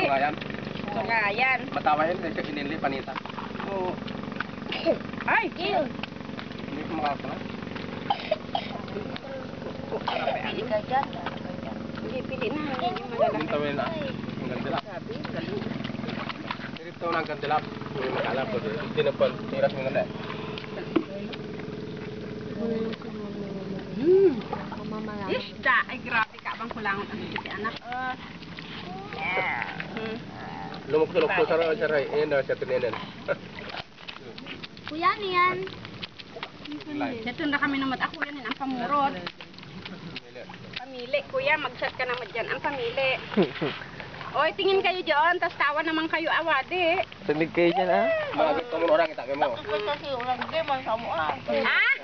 nga yan. Ito nga yan. Matawa yun, inili, panita. Oo. Ay! Hindi ko makakala. Pili ka dyan. Hindi, pili na. Hindi Yung malalaki. tawin na. Ang gandilap. Sabi, galing. Ito na ang gandilap. Hindi makala ko. Hindi na po. Tiras mo na. Isda! Ay, grabe ka. Abang kulangon ang si anak. Lumok-sulok po sa ray. Ayan na siya tininin. Kuya, ano yan? Ito na kami naman. Ako yan ang pamurot. Pamili. Kuya, mag-shot ka naman dyan. Ang pamili. Oy, tingin kayo dyan. Tapos tawa naman kayo awade. Salig kayo dyan, ah. Mga gusto mo orang itake mo. Kasi ulang game ang kamu ah. Ah!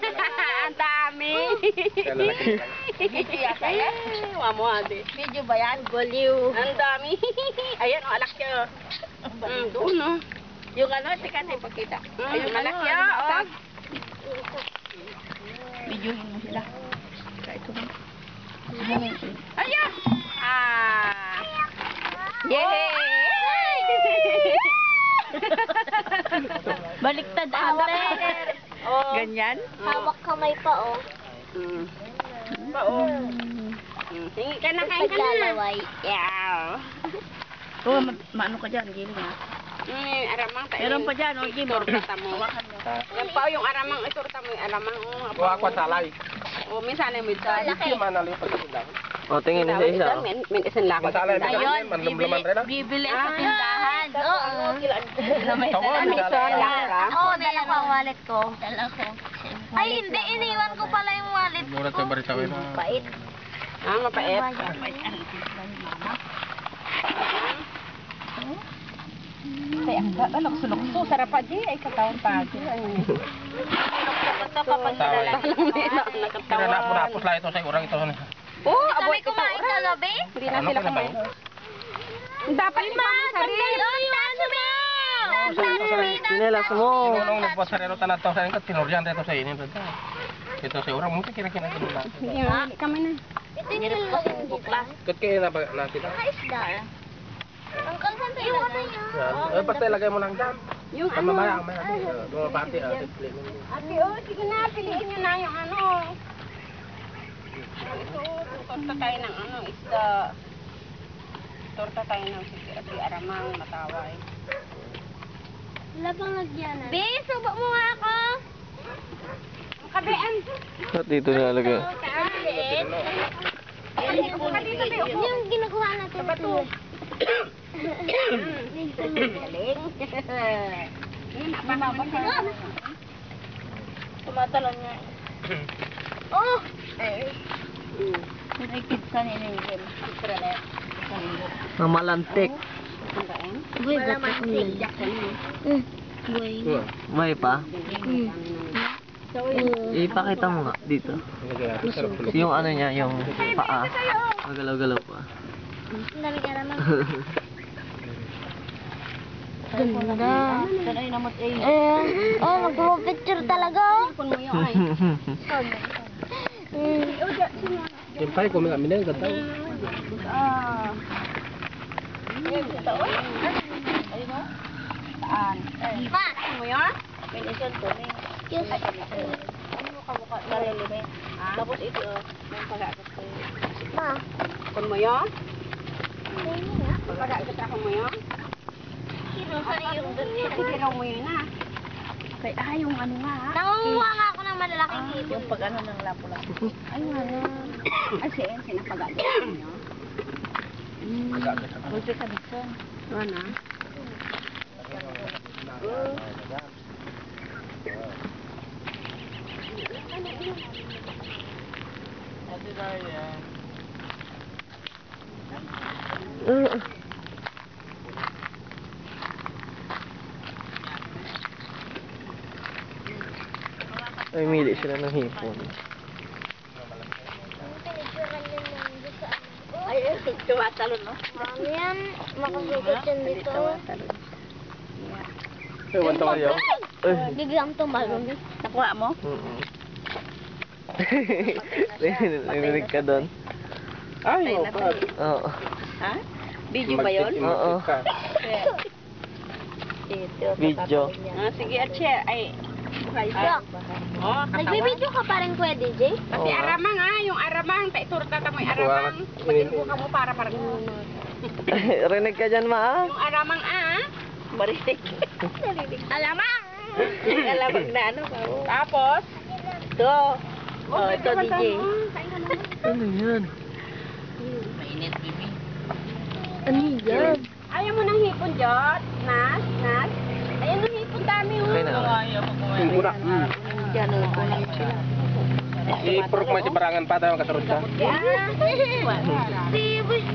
Ang dami! Kaya lalaki lang. Video yata yan. Wamo ade. Video ba yan? Baliw. Ang dami. Ayan, o, alak siya. Doon, no? Yung ano, teka na ipakita. Ayun, alak siya, o. Videohin mo sila. Ito ba? Ayan! Ah! Yay! Baliktad ate. Oh. Ganyan? Hawak kamay pa oh. Hingi ka na, kain ka na. Yeah. Oh, maano ka dyan, giling ha? Aramang tayo. Meron pa dyan, oh, Jim. Itorta mo. Yan pa, yung aramang, itorta mo yung aramang. Kuha ko salay. O, minsan ay may salay. Hindi man nalipat ko lang. O, tingin isa isa. oh. Min isang lako. Masalay mo Ayun, kasi manlumluman rin ah. bibili sa tindahan. Oo. Tawa, Isang laka. Oo, dala ko ang wallet ko. Dala ko. Ay, hindi. Iniwan ko pala yung wallet ko. Mura sa barisawin. Bait. Ah, mapait. Kaya ang ano, sulok-so, sarap pa di, ay katawan pa di. Ito kapag Tawag. Kinanapos lang ito sa urang ito. Oh, Kami aboy kita kumain orang. kagabi? Hindi na sila kumain. Dapat limang sarili. Sinelas mo. Nung nagpasarero tanan to sa inyo, tinuryan dito sa inyo. Ito sa urang, mungkin kina-kina ko lang. Hindi kami na. Ito yung buklas. Kat kayo na ba natin? Isda. Ang kalsan tayo. Yung ano niya? Basta ilagay mo lang dyan. Yung Ang ano. mamaya, bumabati. Ate, oh, sige na, piliin nyo na yung ano. Ito, torta tayo ng ano, isda. Torta tayo ng si Aramang mataway. Wala pang lagyanan. Be, subo mo nga ako. Ang kabean. At dito nalagay. Yung ginagawa natin. Sa bato. Galing. Tumatalon niya. Oh! Nakikid sa ninigil. Mamalantik. Uy, malamantik. Uy. May pa? Ipakita mo nga dito. Yung ano niya, yung paa. Magalaw-galaw pa. Ang dami ka naman. Ganda. Sanay namot eh. Oh, magpapicture talaga oh. Kung mo yun ay. Siyempre, kung may amin na yung ganda. Ah. Saan? Ma! Kung mo yun? Pinisyon to. Yes. Tapos ito, may pag-agat ko. Ma! Kung mo yun? Pag-agat ako mo yun? Sinusari yung doon Sige raw mo yun ah. Kaya yung ano nga ha? Nangunguha nga ako ng malalaking hipon. Yung pag ano ng lapo-lapo. Ay wala. Ay siya sinapag-agat ko niyo. Pwede ka dito. Wala. Ay, mili sila ng hipon. Ay, tumatalon no? Ano yan? Makagugot yan dito. Ay, wanta kayo? Ay. Biglang tumalon. Nakuha mo? Narinig ka doon. Ay, Patay na pag. Oo. Ha? Video ba yun? Oo. Video. Sige, at share. Ay, oh, Nagbibideo ka pa rin, Kuya DJ? Kasi Oo. aramang yung aramang. Iturta ka mo yung aramang. Pag-inubo ka mo para parang Rinig ka dyan, ma. yung aramang Marinig. Alamang! Alamang na ano pa. Tapos, ito. Oh, ito DJ. Ano yan? Ano yan? Ayaw mo ng hipon, Jot? Nas? Ayan ang hipon dami. Okay na. Yung mura. Diyan, kulang sila. I-purok mo si barangan pa tayo kasurod ka. Si Bush.